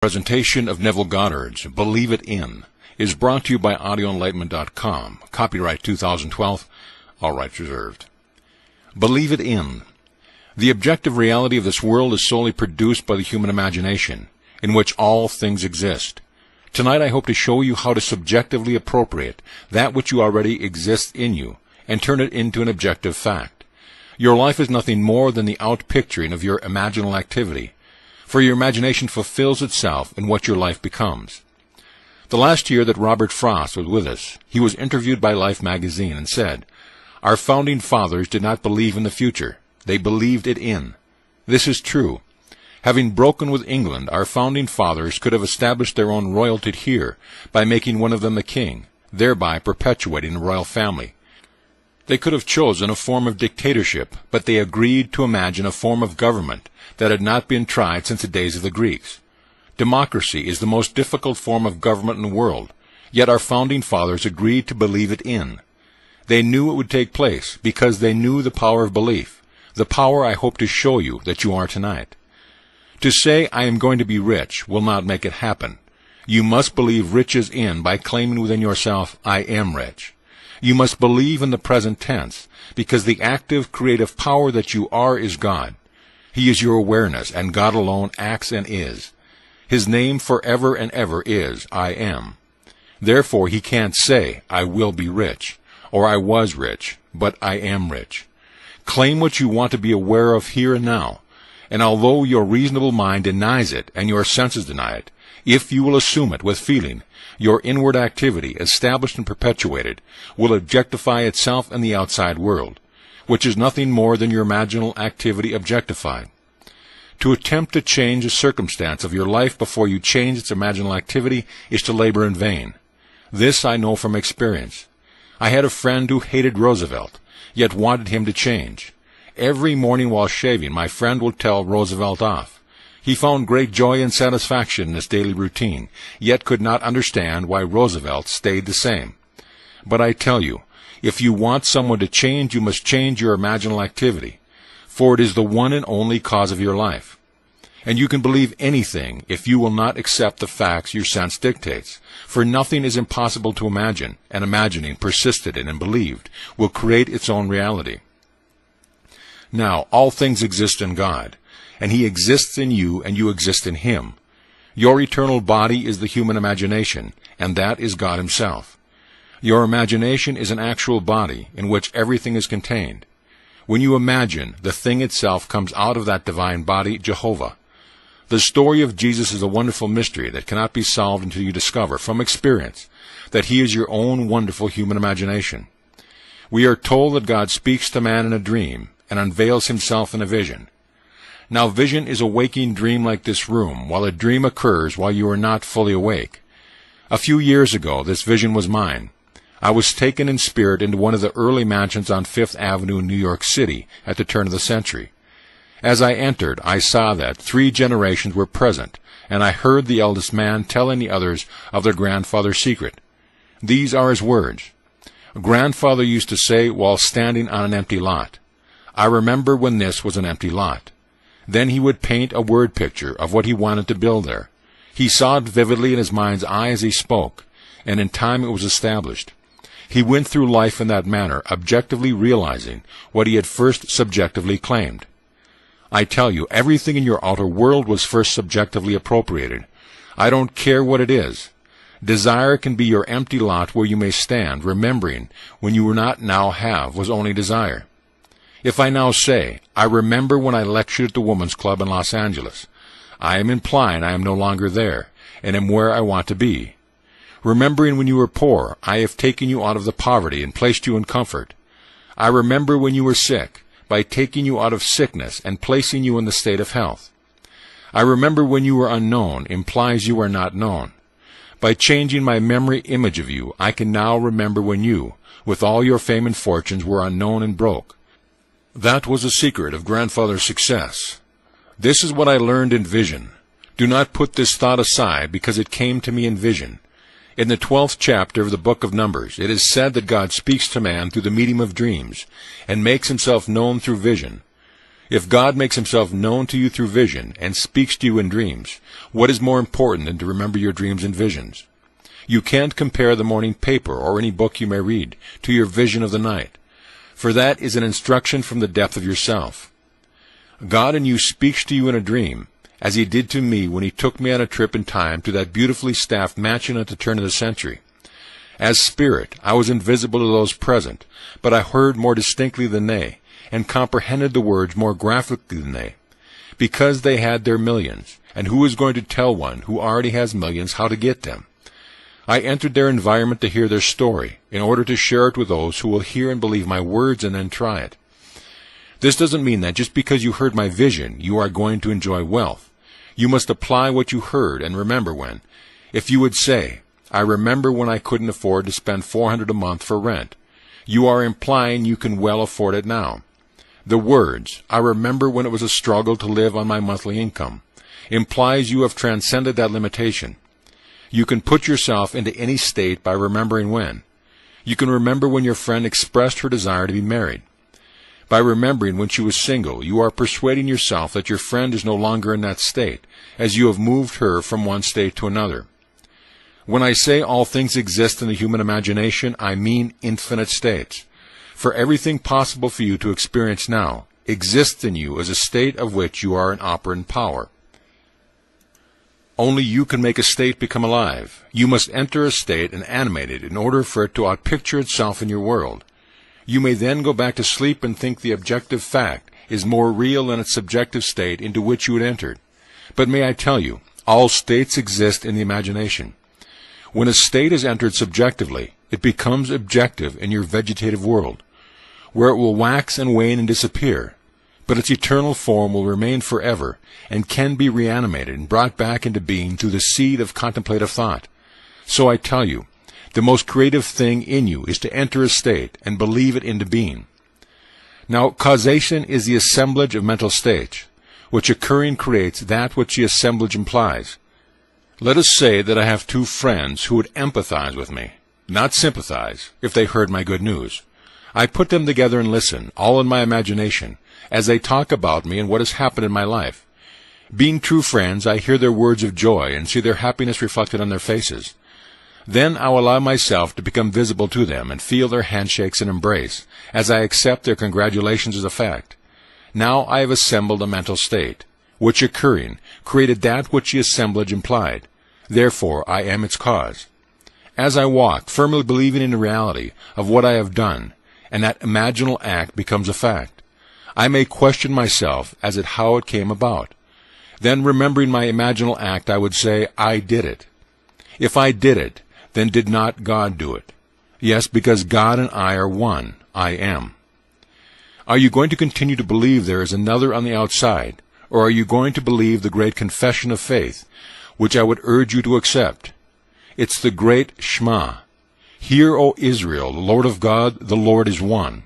Presentation of Neville Goddard's Believe It In is brought to you by audioenlightenment.com. Copyright 2012. All rights reserved. Believe it in. The objective reality of this world is solely produced by the human imagination, in which all things exist. Tonight I hope to show you how to subjectively appropriate that which you already exists in you and turn it into an objective fact. Your life is nothing more than the outpicturing of your imaginal activity, for your imagination fulfills itself in what your life becomes. The last year that Robert Frost was with us, he was interviewed by Life magazine and said, "Our founding fathers did not believe in the future. They believed it in." This is true. Having broken with England, our founding fathers could have established their own royalty here by making one of them the king, thereby perpetuating the royal family. They could have chosen a form of dictatorship, but they agreed to imagine a form of government that had not been tried since the days of the Greeks. Democracy is the most difficult form of government in the world, yet our founding fathers agreed to believe it in. They knew it would take place because they knew the power of belief, the power I hope to show you that you are tonight. To say, "I am going to be rich," will not make it happen. You must believe riches in by claiming within yourself, "I am rich." You must believe in the present tense, because the active, creative power that you are is God. He is your awareness, and God alone acts and is. His name forever and ever is, "I am." Therefore he can't say, "I will be rich," or "I was rich," but "I am rich." Claim what you want to be aware of here and now, and although your reasonable mind denies it and your senses deny it, if you will assume it with feeling, your inward activity, established and perpetuated, will objectify itself in the outside world, which is nothing more than your imaginal activity objectified. To attempt to change a circumstance of your life before you change its imaginal activity is to labor in vain. This I know from experience. I had a friend who hated Roosevelt, yet wanted him to change. Every morning while shaving, my friend would tell Roosevelt off. He found great joy and satisfaction in his daily routine, yet could not understand why Roosevelt stayed the same. But I tell you, if you want someone to change, you must change your imaginal activity, for it is the one and only cause of your life. And you can believe anything if you will not accept the facts your sense dictates, for nothing is impossible to imagine, and imagining, persisted in and believed, will create its own reality. Now, all things exist in God, and He exists in you, and you exist in Him. Your eternal body is the human imagination, and that is God Himself. Your imagination is an actual body in which everything is contained. When you imagine, the thing itself comes out of that divine body, Jehovah. The story of Jesus is a wonderful mystery that cannot be solved until you discover, from experience, that He is your own wonderful human imagination. We are told that God speaks to man in a dream, and unveils Himself in a vision. Now vision is a waking dream like this room, while a dream occurs while you are not fully awake. A few years ago, this vision was mine. I was taken in spirit into one of the early mansions on Fifth Avenue in New York City at the turn of the century. As I entered, I saw that 3 generations were present, and I heard the eldest man telling the others of their grandfather's secret. These are his words. Grandfather used to say while standing on an empty lot, "I remember when this was an empty lot." Then he would paint a word picture of what he wanted to build there. He saw it vividly in his mind's eye as he spoke, and in time it was established. He went through life in that manner, objectively realizing what he had first subjectively claimed. I tell you, everything in your outer world was first subjectively appropriated. I don't care what it is. Desire can be your empty lot where you may stand, remembering when you were not now have was only desire. If I now say, "I remember when I lectured at the Women's Club in Los Angeles," I am implying I am no longer there, and am where I want to be. Remembering when you were poor, I have taken you out of the poverty and placed you in comfort. I remember when you were sick, by taking you out of sickness and placing you in the state of health. I remember when you were unknown implies you are not known. By changing my memory image of you, I can now remember when you, with all your fame and fortunes, were unknown and broke. That was the secret of grandfather's success. This is what I learned in vision. Do not put this thought aside, because it came to me in vision. In the 12th chapter of the book of Numbers, it is said that God speaks to man through the medium of dreams, and makes Himself known through vision. If God makes himself known to you through vision and speaks to you in dreams, what is more important than to remember your dreams and visions? You can't compare the morning paper or any book you may read to your vision of the night, for that is an instruction from the depth of yourself. God in you speaks to you in a dream, as he did to me when he took me on a trip in time to that beautifully staffed mansion at the turn of the century. As spirit, I was invisible to those present, but I heard more distinctly than they, and comprehended the words more graphically than they, because they had their millions, and who is going to tell one who already has millions how to get them? I entered their environment to hear their story, in order to share it with those who will hear and believe my words and then try it. This doesn't mean that just because you heard my vision, you are going to enjoy wealth. You must apply what you heard and remember when. If you would say, I remember when I couldn't afford to spend $400 a month for rent, you are implying you can well afford it now. The words, I remember when it was a struggle to live on my monthly income, implies you have transcended that limitation. You can put yourself into any state by remembering when. You can remember when your friend expressed her desire to be married. By remembering when she was single, you are persuading yourself that your friend is no longer in that state, as you have moved her from one state to another. When I say all things exist in the human imagination, I mean infinite states. For everything possible for you to experience now exists in you as a state of which you are an operant power. Only you can make a state become alive. You must enter a state and animate it in order for it to outpicture itself in your world. You may then go back to sleep and think the objective fact is more real than its subjective state into which you had entered. But may I tell you, all states exist in the imagination. When a state is entered subjectively, it becomes objective in your vegetative world, where it will wax and wane and disappear, but its eternal form will remain forever and can be reanimated and brought back into being through the seed of contemplative thought. So I tell you, the most creative thing in you is to enter a state and believe it into being. Now, causation is the assemblage of mental states, which occurring creates that which the assemblage implies. Let us say that I have two friends who would empathize with me, not sympathize, if they heard my good news. I put them together and listen, all in my imagination, as they talk about me and what has happened in my life. Being true friends, I hear their words of joy and see their happiness reflected on their faces. Then I will allow myself to become visible to them and feel their handshakes and embrace, as I accept their congratulations as a fact. Now I have assembled a mental state, which occurring created that which the assemblage implied. Therefore I am its cause. As I walk, firmly believing in the reality of what I have done, and that imaginal act becomes a fact, I may question myself as to how it came about. Then, remembering my imaginal act, I would say, I did it. If I did it, then did not God do it? Yes, because God and I are one. I am. Are you going to continue to believe there is another on the outside, or are you going to believe the great confession of faith, which I would urge you to accept? It's the great Shema. Hear, O Israel, the Lord of God, the Lord is one.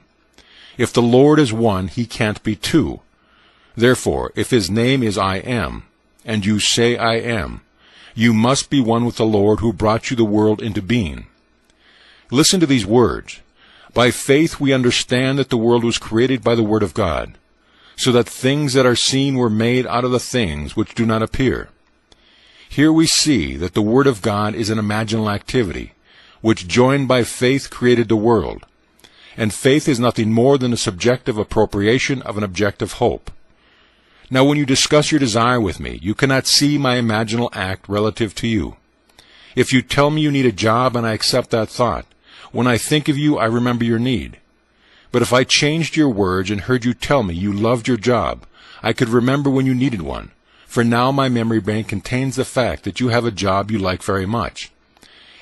If the Lord is one, he can't be two. Therefore, if his name is I am, and you say I am, you must be one with the Lord who brought you the world into being. Listen to these words. By faith we understand that the world was created by the Word of God, so that things that are seen were made out of the things which do not appear. Here we see that the Word of God is an imaginal activity, which joined by faith created the world. And faith is nothing more than a subjective appropriation of an objective hope. Now when you discuss your desire with me, you cannot see my imaginal act relative to you. If you tell me you need a job and I accept that thought, when I think of you I remember your need. But if I changed your words and heard you tell me you loved your job, I could remember when you needed one, for now my memory bank contains the fact that you have a job you like very much.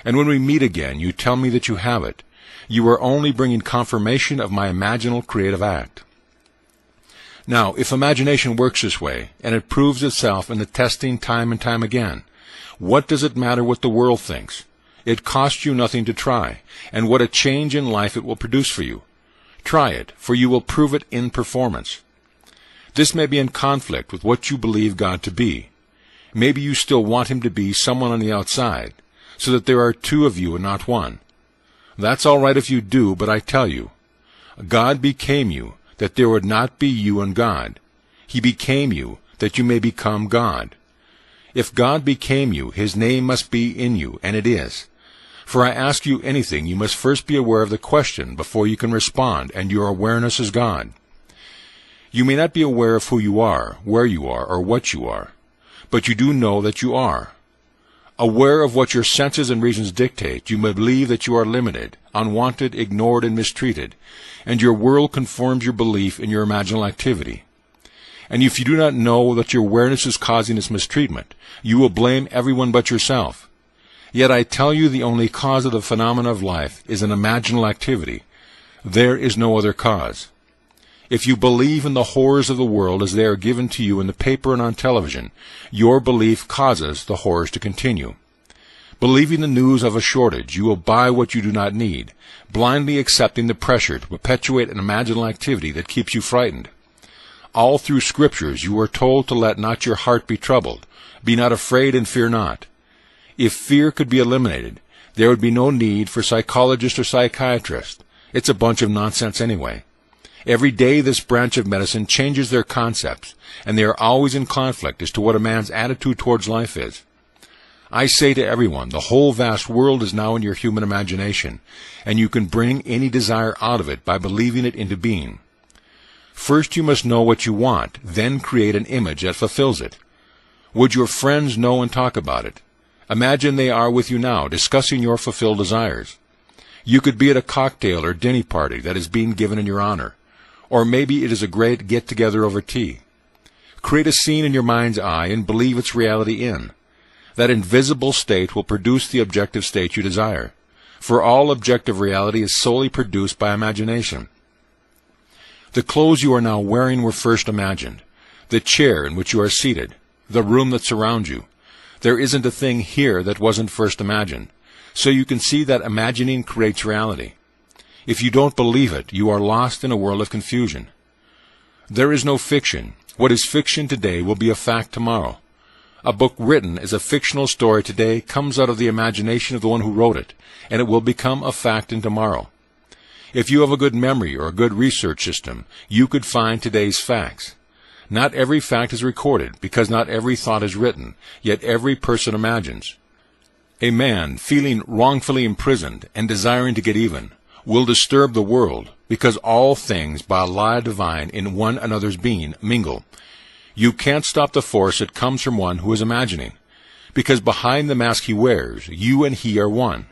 And when we meet again, you tell me that you have it. You are only bringing confirmation of my imaginal creative act. Now, if imagination works this way, and it proves itself in the testing time and time again, what does it matter what the world thinks? It costs you nothing to try, and what a change in life it will produce for you. Try it, for you will prove it in performance. This may be in conflict with what you believe God to be. Maybe you still want him to be someone on the outside, so that there are two of you and not one. That's all right if you do, but I tell you, God became you, that there would not be you and God. He became you, that you may become God. If God became you, his name must be in you, and it is. For I ask you anything, you must first be aware of the question before you can respond, and your awareness is God. You may not be aware of who you are, where you are, or what you are, but you do know that you are. Aware of what your senses and reasons dictate, you may believe that you are limited, unwanted, ignored, and mistreated, and your world conforms your belief in your imaginal activity. And if you do not know that your awareness is causing this mistreatment, you will blame everyone but yourself. Yet I tell you the only cause of the phenomena of life is an imaginal activity. There is no other cause. If you believe in the horrors of the world as they are given to you in the paper and on television, your belief causes the horrors to continue. Believing the news of a shortage, you will buy what you do not need, blindly accepting the pressure to perpetuate an imaginal activity that keeps you frightened. All through Scriptures you are told to let not your heart be troubled, be not afraid and fear not. If fear could be eliminated, there would be no need for psychologists or psychiatrists. It's a bunch of nonsense anyway. Every day this branch of medicine changes their concepts, and they are always in conflict as to what a man's attitude towards life is. I say to everyone, the whole vast world is now in your human imagination, and you can bring any desire out of it by believing it into being. First you must know what you want, then create an image that fulfills it. Would your friends know and talk about it? Imagine they are with you now, discussing your fulfilled desires. You could be at a cocktail or dinner party that is being given in your honor. Or maybe it is a great get-together over tea. Create a scene in your mind's eye and believe its reality in. That invisible state will produce the objective state you desire. For all objective reality is solely produced by imagination. The clothes you are now wearing were first imagined. The chair in which you are seated. The room that surrounds you. There isn't a thing here that wasn't first imagined. So you can see that imagining creates reality. If you don't believe it, you are lost in a world of confusion. There is no fiction. What is fiction today will be a fact tomorrow. A book written as a fictional story today comes out of the imagination of the one who wrote it, and it will become a fact in tomorrow. If you have a good memory or a good research system, you could find today's facts. Not every fact is recorded, because not every thought is written, yet every person imagines. A man feeling wrongfully imprisoned and desiring to get even will disturb the world, because all things by a law divine in one another's being mingle. You can't stop the force that comes from one who is imagining, because behind the mask he wears, you and he are one.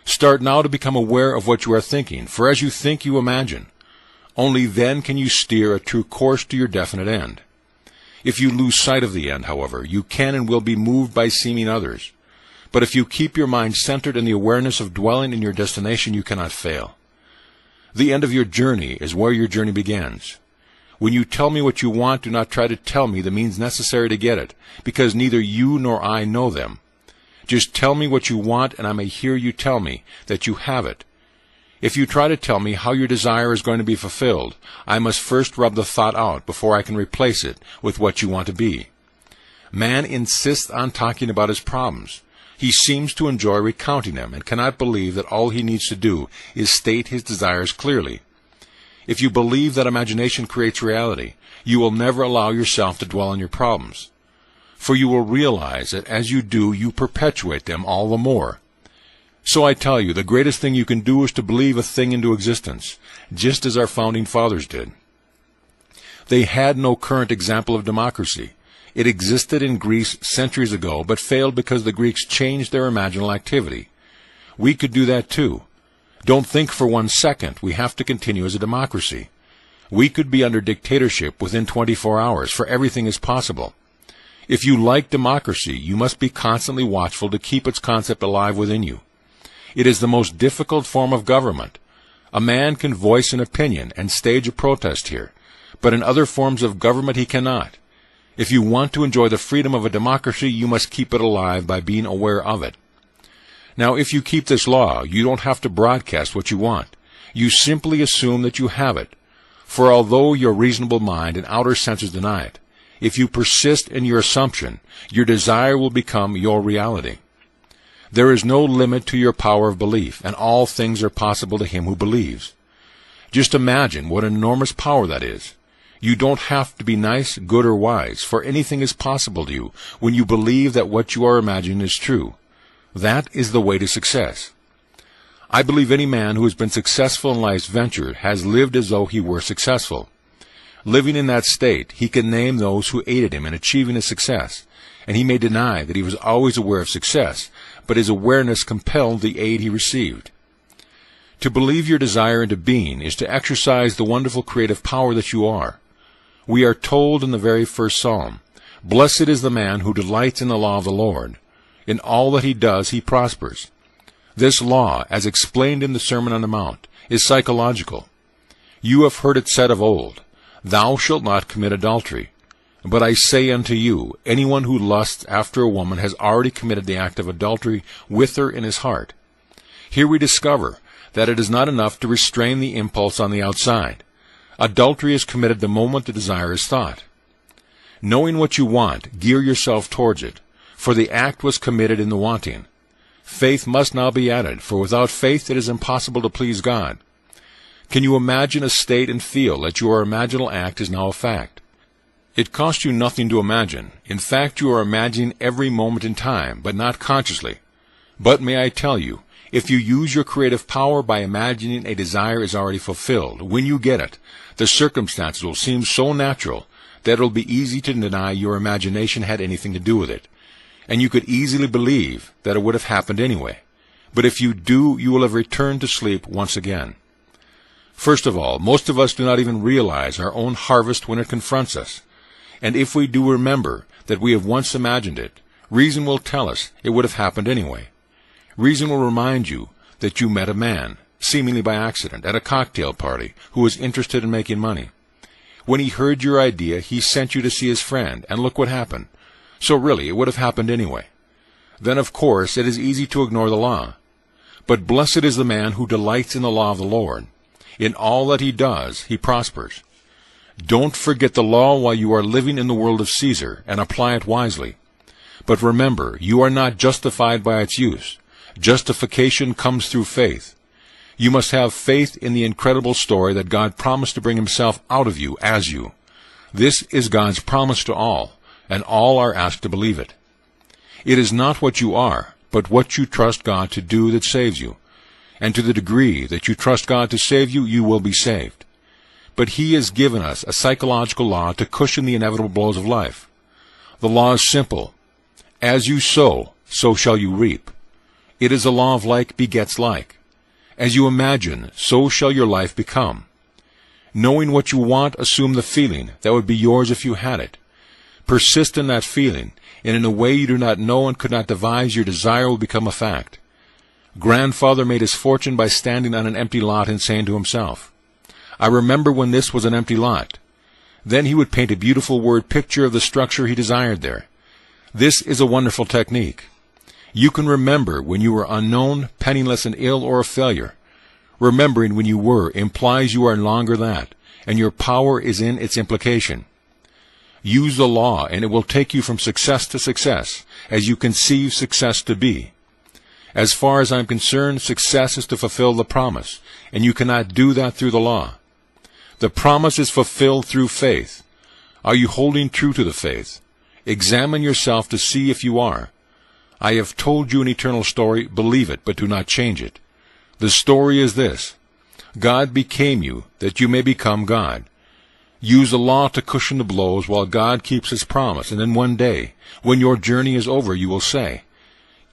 Start now to become aware of what you are thinking, for as you think you imagine. Only then can you steer a true course to your definite end. If you lose sight of the end, however, you can and will be moved by seeming others. But if you keep your mind centered in the awareness of dwelling in your destination, you cannot fail. The end of your journey is where your journey begins. When you tell me what you want, do not try to tell me the means necessary to get it, because neither you nor I know them. Just tell me what you want, and I may hear you tell me that you have it. If you try to tell me how your desire is going to be fulfilled, I must first rub the thought out before I can replace it with what you want to be. Man insists on talking about his problems. He seems to enjoy recounting them and cannot believe that all he needs to do is state his desires clearly. If you believe that imagination creates reality, you will never allow yourself to dwell on your problems. For you will realize that as you do, you perpetuate them all the more. So I tell you, the greatest thing you can do is to believe a thing into existence, just as our founding fathers did. They had no current example of democracy. It existed in Greece centuries ago, but failed because the Greeks changed their imaginal activity. We could do that too. Don't think for 1 second we have to continue as a democracy. We could be under dictatorship within 24 hours, for everything is possible. If you like democracy, you must be constantly watchful to keep its concept alive within you. It is the most difficult form of government. A man can voice an opinion and stage a protest here, but in other forms of government he cannot. If you want to enjoy the freedom of a democracy, you must keep it alive by being aware of it. Now, if you keep this law, you don't have to broadcast what you want. You simply assume that you have it. For although your reasonable mind and outer senses deny it, if you persist in your assumption, your desire will become your reality. There is no limit to your power of belief, and all things are possible to him who believes. Just imagine what enormous power that is. You don't have to be nice, good, or wise, for anything is possible to you when you believe that what you are imagining is true. That is the way to success. I believe any man who has been successful in life's venture has lived as though he were successful. Living in that state, he can name those who aided him in achieving his success, and he may deny that he was always aware of success, but his awareness compelled the aid he received. To believe your desire into being is to exercise the wonderful creative power that you are. We are told in the very first psalm, "Blessed is the man who delights in the law of the Lord. In all that he does, he prospers." This law, as explained in the Sermon on the Mount, is psychological. You have heard it said of old, "Thou shalt not commit adultery." But I say unto you, anyone who lusts after a woman has already committed the act of adultery with her in his heart. Here we discover that it is not enough to restrain the impulse on the outside. Adultery is committed the moment the desire is thought. Knowing what you want, gear yourself towards it, for the act was committed in the wanting. Faith must now be added, for without faith it is impossible to please God. Can you imagine a state and feel that your imaginal act is now a fact? It costs you nothing to imagine. In fact, you are imagining every moment in time, but not consciously. But may I tell you, if you use your creative power by imagining a desire is already fulfilled, when you get it, the circumstances will seem so natural that it will be easy to deny your imagination had anything to do with it. And you could easily believe that it would have happened anyway. But if you do, you will have returned to sleep once again. First of all, most of us do not even realize our own harvest when it confronts us. And if we do remember that we have once imagined it, reason will tell us it would have happened anyway. Reason will remind you that you met a man, seemingly by accident, at a cocktail party, who was interested in making money. When he heard your idea, he sent you to see his friend, and look what happened. So really, it would have happened anyway. Then, of course, it is easy to ignore the law. But blessed is the man who delights in the law of the Lord. In all that he does, he prospers. Don't forget the law while you are living in the world of Caesar, and apply it wisely. But remember, you are not justified by its use. Justification comes through faith. You must have faith in the incredible story that God promised to bring himself out of you as you. This is God's promise to all, and all are asked to believe it. It is not what you are, but what you trust God to do that saves you. And to the degree that you trust God to save you, you will be saved. But he has given us a psychological law to cushion the inevitable blows of life. The law is simple. As you sow, so shall you reap. It is the law of like begets like. As you imagine, so shall your life become. Knowing what you want, assume the feeling that would be yours if you had it. Persist in that feeling, and in a way you do not know and could not devise, your desire will become a fact. Grandfather made his fortune by standing on an empty lot and saying to himself, "I remember when this was an empty lot." Then he would paint a beautiful word picture of the structure he desired there. This is a wonderful technique. You can remember when you were unknown, penniless, and ill, or a failure. Remembering when you were implies you are no longer that, and your power is in its implication. Use the law, and it will take you from success to success, as you conceive success to be. As far as I am concerned, success is to fulfill the promise, and you cannot do that through the law. The promise is fulfilled through faith. Are you holding true to the faith? Examine yourself to see if you are. I have told you an eternal story, believe it, but do not change it. The story is this: God became you, that you may become God. Use the law to cushion the blows while God keeps his promise, and then one day, when your journey is over, you will say,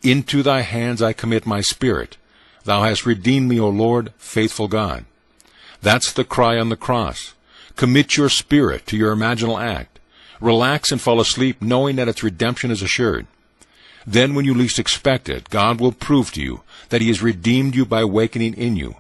"Into thy hands I commit my spirit. Thou hast redeemed me, O Lord, faithful God." That's the cry on the cross. Commit your spirit to your imaginal act. Relax and fall asleep knowing that its redemption is assured. Then when you least expect it, God will prove to you that he has redeemed you by awakening in you